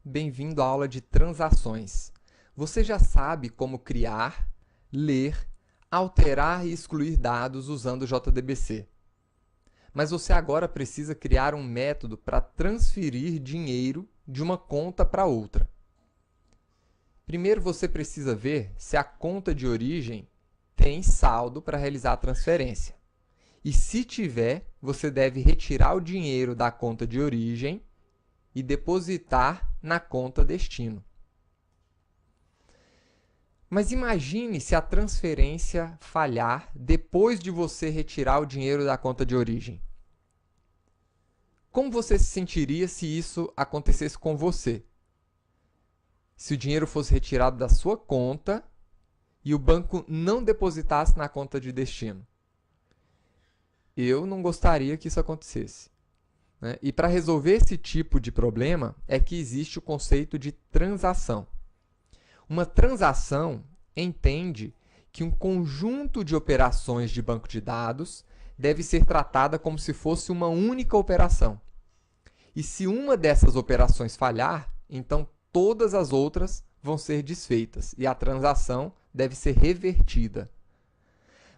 Bem-vindo à aula de transações. Você já sabe como criar, ler, alterar e excluir dados usando o JDBC. Mas você agora precisa criar um método para transferir dinheiro de uma conta para outra. Primeiro você precisa ver se a conta de origem tem saldo para realizar a transferência. E se tiver, você deve retirar o dinheiro da conta de origem e depositar na conta destino. Mas imagine se a transferência falhar depois de você retirar o dinheiro da conta de origem. Como você se sentiria se isso acontecesse com você? Se o dinheiro fosse retirado da sua conta e o banco não depositasse na conta de destino? Eu não gostaria que isso acontecesse. E para resolver esse tipo de problema é que existe o conceito de transação. Uma transação entende que um conjunto de operações de banco de dados deve ser tratada como se fosse uma única operação. E se uma dessas operações falhar, então todas as outras vão ser desfeitas e a transação deve ser revertida.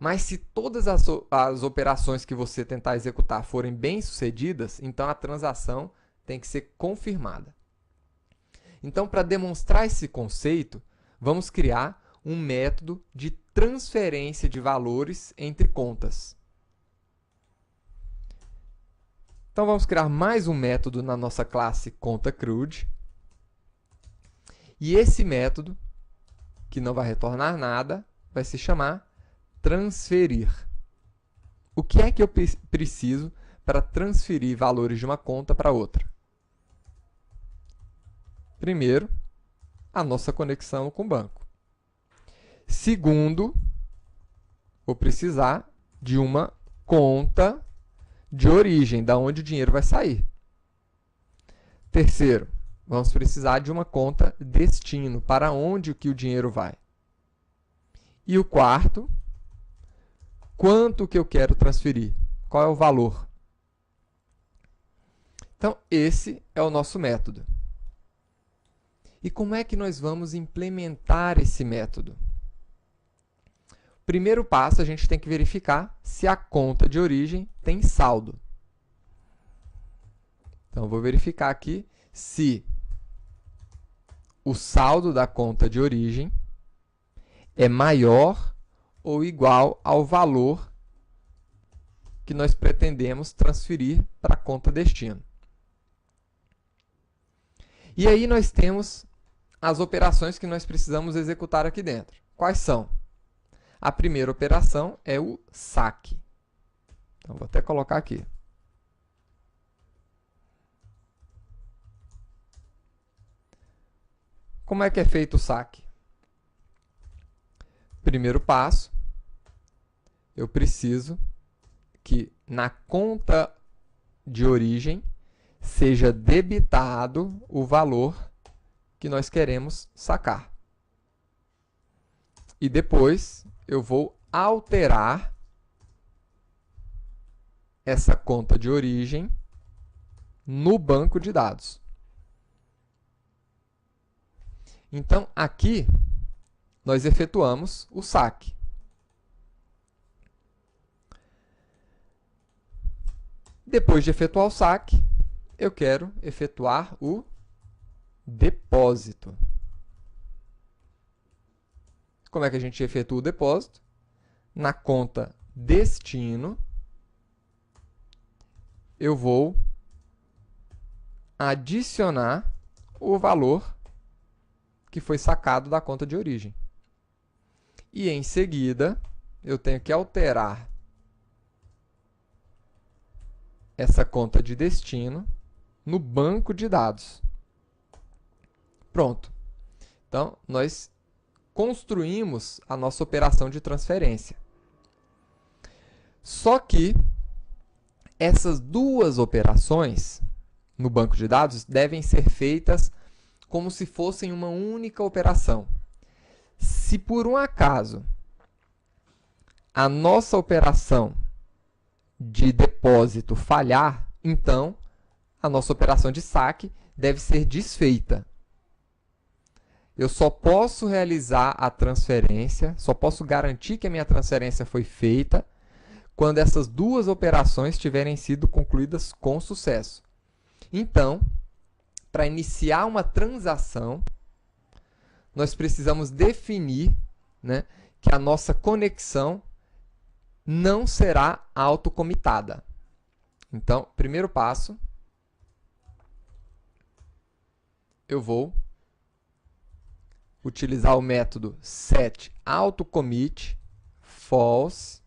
Mas se todas as operações que você tentar executar forem bem-sucedidas, então a transação tem que ser confirmada. Então, para demonstrar esse conceito, vamos criar um método de transferência de valores entre contas. Então, vamos criar mais um método na nossa classe ContaCrud. E esse método, que não vai retornar nada, vai se chamar transferir. O que é que eu preciso para transferir valores de uma conta para outra? Primeiro, a nossa conexão com o banco. Segundo, vou precisar de uma conta de origem, da onde o dinheiro vai sair. Terceiro, vamos precisar de uma conta destino, para onde que o dinheiro vai. E o quarto, quanto que eu quero transferir? Qual é o valor? Então, esse é o nosso método. E como é que nós vamos implementar esse método? Primeiro passo, a gente tem que verificar se a conta de origem tem saldo. Então, eu vou verificar aqui se o saldo da conta de origem é maior ou igual ao valor que nós pretendemos transferir para a conta destino. E aí nós temos as operações que nós precisamos executar aqui dentro. Quais são? A primeira operação é o saque. Então, vou até colocar aqui. Como é que é feito o saque? Primeiro passo, eu preciso que na conta de origem seja debitado o valor que nós queremos sacar. E depois eu vou alterar essa conta de origem no banco de dados. Então, aqui nós efetuamos o saque. Depois de efetuar o saque, eu quero efetuar o depósito. Como é que a gente efetua o depósito? Na conta destino, eu vou adicionar o valor que foi sacado da conta de origem. E, em seguida, eu tenho que alterar essa conta de destino no banco de dados. Pronto. Então, nós construímos a nossa operação de transferência. Só que essas duas operações no banco de dados devem ser feitas como se fossem uma única operação. Se por um acaso a nossa operação de depósito falhar, então a nossa operação de saque deve ser desfeita eu só posso realizar a transferência, só posso garantir que a minha transferência foi feita quando essas duas operações tiverem sido concluídas com sucesso. Então, para iniciar uma transação, nós precisamos definir, né, que a nossa conexão não será autocomitada. Então, primeiro passo, eu vou utilizar o método setAutoCommit false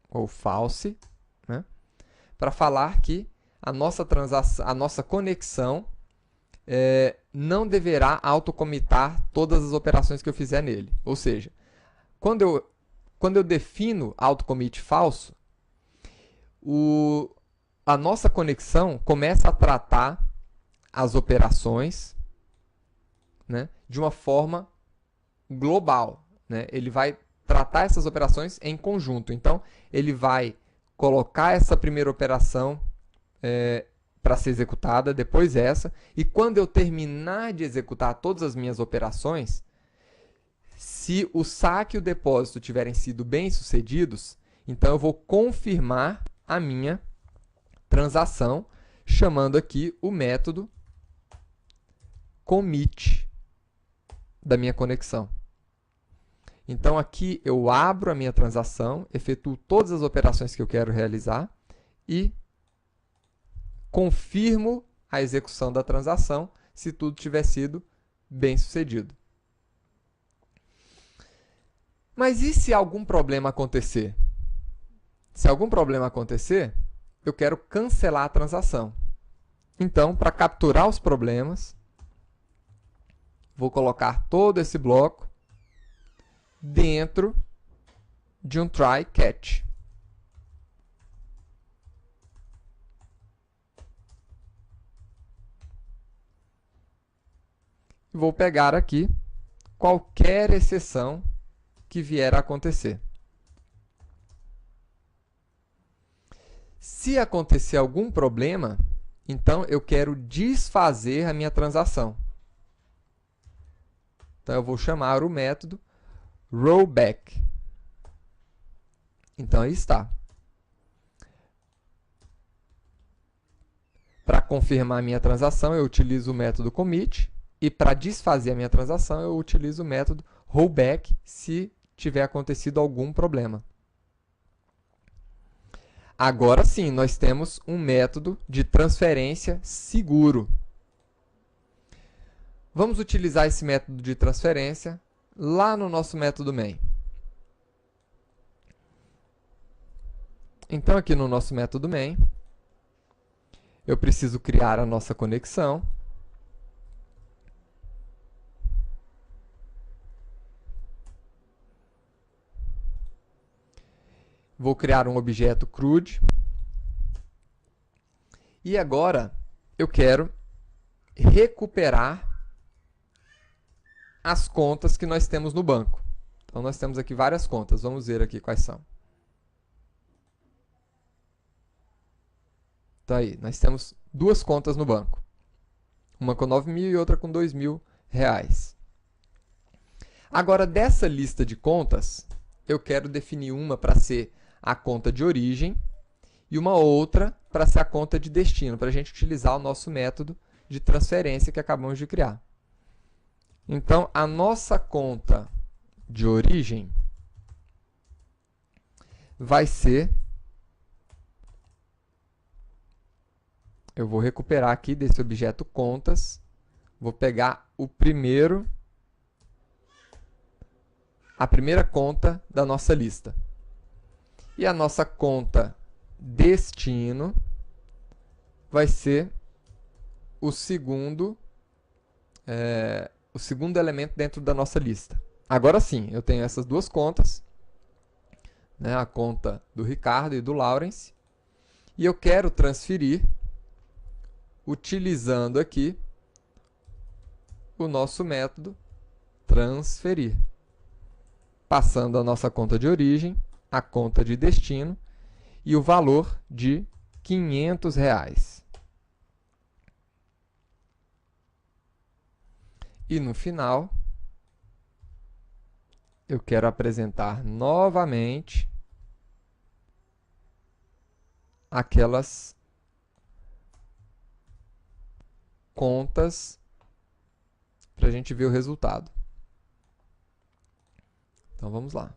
ou false, né, para falar que a nossa transação, a nossa conexão não deverá autocomitar todas as operações que eu fizer nele. Ou seja, quando eu defino autocommit falso, a nossa conexão começa a tratar as operações, né, de uma forma global, né? Ele vai tratar essas operações em conjunto. Então, ele vai colocar essa primeira operação para ser executada, depois essa, e quando eu terminar de executar todas as minhas operações, se o saque e o depósito tiverem sido bem-sucedidos, então eu vou confirmar a minha transação, chamando aqui o método commit da minha conexão. Então aqui eu abro a minha transação, efetuo todas as operações que eu quero realizar e confirmo a execução da transação se tudo tiver sido bem sucedido. Mas e se algum problema acontecer? Se algum problema acontecer, eu quero cancelar a transação. Então, para capturar os problemas, vou colocar todo esse bloco dentro de um try catch. Vou pegar aqui qualquer exceção que vier a acontecer. Se acontecer algum problema, então eu quero desfazer a minha transação. Então eu vou chamar o método rollback. Então aí está. Para confirmar a minha transação, eu utilizo o método commit. E para desfazer a minha transação, eu utilizo o método rollback se tiver acontecido algum problema. Agora sim, nós temos um método de transferência seguro. Vamos utilizar esse método de transferência lá no nosso método main. Então, aqui no nosso método main, eu preciso criar a nossa conexão. Vou criar um objeto CRUD. E agora eu quero recuperar as contas que nós temos no banco. Então, nós temos aqui várias contas. Vamos ver aqui quais são. Então, aí, nós temos duas contas no banco. Uma com 9.000 e outra com R$2.000. Agora, dessa lista de contas, eu quero definir uma para ser a conta de origem e uma outra para ser a conta de destino, para a gente utilizar o nosso método de transferência que acabamos de criar. Então, a nossa conta de origem vai ser... Eu vou recuperar aqui desse objeto contas, vou pegar a primeira conta da nossa lista. E a nossa conta destino vai ser o segundo elemento dentro da nossa lista. Agora sim, eu tenho essas duas contas, né, a conta do Ricardo e do Lawrence, e eu quero transferir utilizando aqui o nosso método transferir, passando a nossa conta de origem, a conta de destino e o valor de R$500. E no final, eu quero apresentar novamente aquelas contas para a gente ver o resultado. Então vamos lá.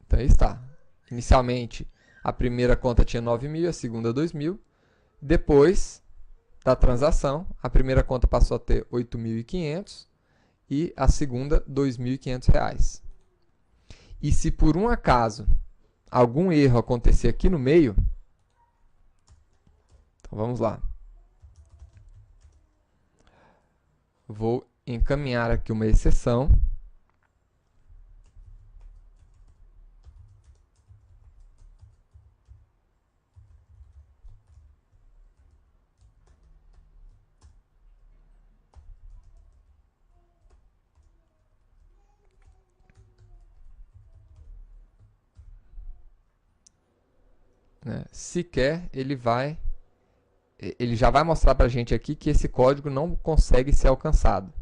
Então aí está. Inicialmente, a primeira conta tinha 9.000, a segunda 2.000. Depois da transação, a primeira conta passou a ter 8.500 e a segunda R$ 2.500. E se por um acaso algum erro acontecer aqui no meio, então vamos lá. Vou encaminhar aqui uma exceção. Sequer ele já vai mostrar para a gente aqui que esse código não consegue ser alcançado.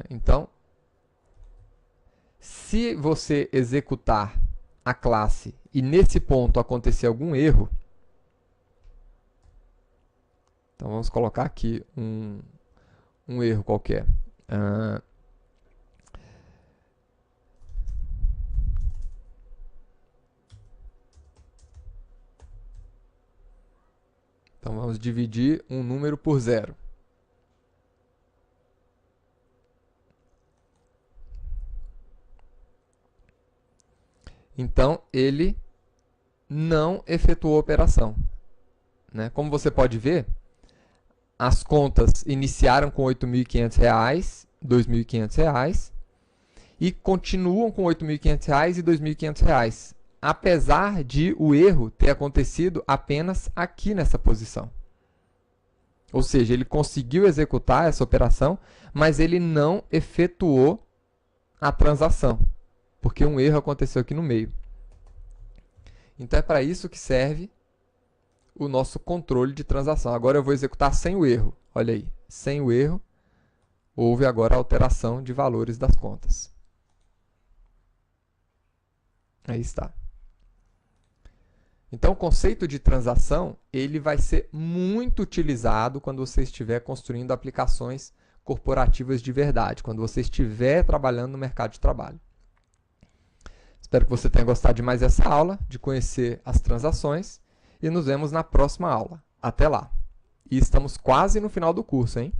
Então, se você executar a classe e nesse ponto acontecer algum erro, então vamos colocar aqui um erro qualquer. Então vamos dividir um número por 0. Então ele não efetuou a operação. Como você pode ver, as contas iniciaram com R$ 8.500, R$ 2.500 e continuam com R$ 8.500 e R$ 2.500, apesar de o erro ter acontecido apenas aqui nessa posição. Ou seja, ele conseguiu executar essa operação, mas ele não efetuou a transação, porque um erro aconteceu aqui no meio. Então é para isso que serve o nosso controle de transação. Agora eu vou executar sem o erro. Olha aí, sem o erro, houve agora a alteração de valores das contas. Aí está. Então, o conceito de transação ele vai ser muito utilizado quando você estiver construindo aplicações corporativas de verdade, quando você estiver trabalhando no mercado de trabalho. Espero que você tenha gostado de mais essa aula, de conhecer as transações, e nos vemos na próxima aula. Até lá! E estamos quase no final do curso, hein?